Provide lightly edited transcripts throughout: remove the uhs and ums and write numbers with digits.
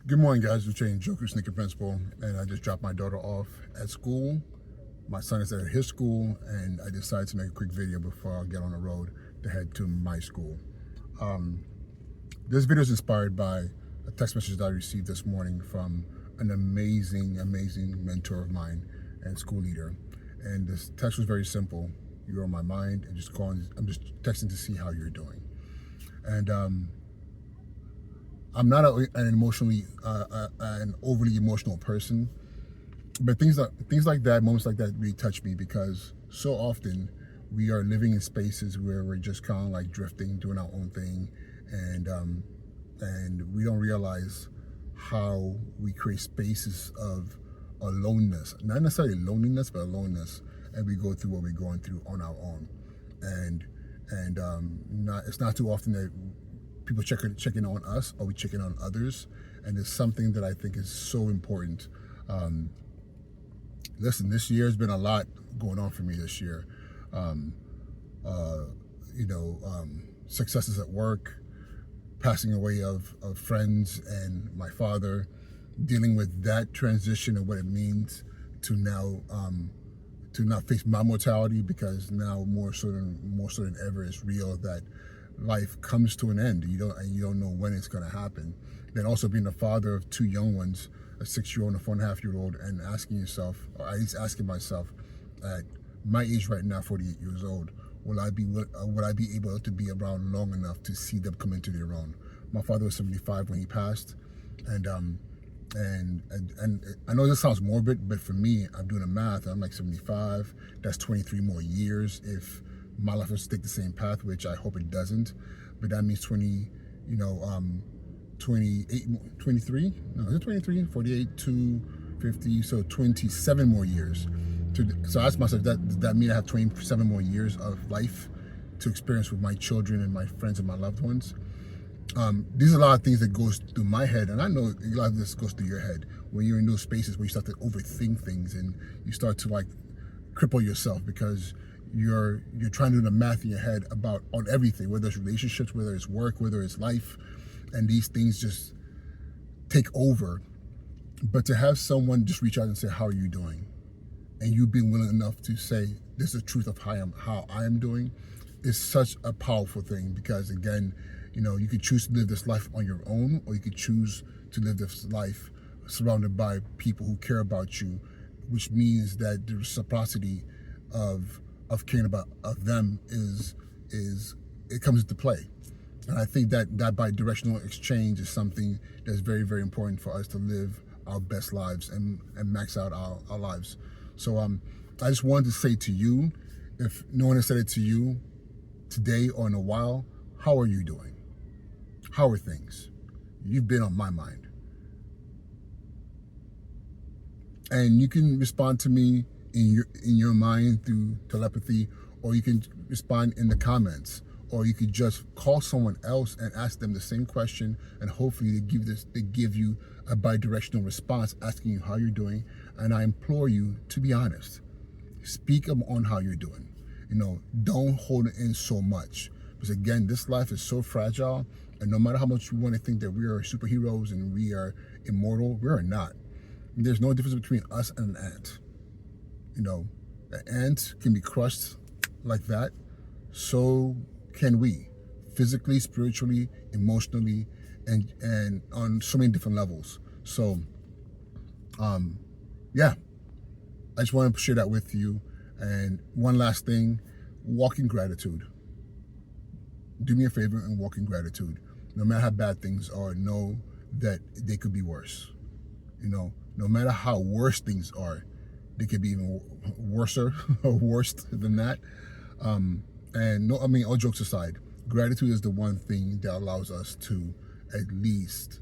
Good morning, guys. It's Jane Joker, Sneaker Principal, and I just dropped my daughter off at school. My son is at his school, and I decided to make a quick video before I get on the road to head to my school. Um, this video is inspired by a text message that I received this morning from an amazing mentor of mine and school leader. And this text was very simple. You're on my mind, and just calling. I'm just texting to see how you're doing. And I'm not an overly emotional person, but things like that, moments like that, really touch me because so often we are living in spaces where we're just kind of like drifting, doing our own thing, and we don't realize how we create spaces of aloneness, not necessarily loneliness, but aloneness, and we go through what we're going through on our own, and it's not too often that people checking on us or we checking on others, and it's something that I think is so important. Listen, this year has been a lot going on for me this year. Successes at work, passing away of friends and my father, dealing with that transition and what it means to now not face my mortality, because now more so than ever it's real that life comes to an end. You don't know when it's going to happen. Then also being the father of two young ones, a 6-year-old and a 4.5-year-old, and asking yourself, or at least asking myself, at my age right now, 48 years old, will I be able to be around long enough to see them come into their own? My father was 75 when he passed, and I know this sounds morbid, but for me, I'm doing the math. I'm like 75. That's 23 more years if my life was to take the same path, which I hope it doesn't. But that means 23, no, is it 23, 48 to 50, so 27 more years. So I asked myself, does that mean I have 27 more years of life to experience with my children and my friends and my loved ones? These are a lot of things that goes through my head, and I know a lot of this goes through your head when you're in those spaces where you start to overthink things and you start to like cripple yourself because you're trying to do the math in your head on everything, whether it's relationships, whether it's work, whether it's life, and these things just take over. But to have someone just reach out and say, how are you doing? And you being willing enough to say, this is the truth of how I am doing, is such a powerful thing, because again, you could choose to live this life on your own, or you could choose to live this life surrounded by people who care about you, which means that the reciprocity of caring about them it comes into play. And I think that bi-directional exchange is something that's very, very important for us to live our best lives and max out our lives. So I just wanted to say to you, if no one has said it to you today or in a while, how are you doing? How are things? You've been on my mind. And you can respond to me in your mind through telepathy, or you can respond in the comments, or you could just call someone else and ask them the same question, and hopefully they give you a bi-directional response asking you how you're doing. And I implore you to be honest. Speak on how you're doing. Don't hold it in so much, because again, this life is so fragile, and no matter how much we want to think that we are superheroes and we are immortal, we are not. There's no difference between us and an ant. An ant can be crushed like that. So can we, physically, spiritually, emotionally, and on so many different levels. So, yeah, I just want to share that with you. And one last thing, walk in gratitude. Do me a favor and walk in gratitude. No matter how bad things are, know that they could be worse. No matter how worse things are, they could be even worser or worse than that. All jokes aside, gratitude is the one thing that allows us to at least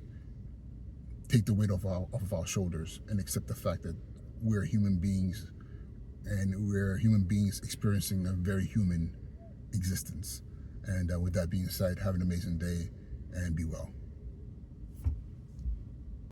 take the weight off of our shoulders and accept the fact that we're human beings, and we're human beings experiencing a very human existence. And with that being said, have an amazing day and be well.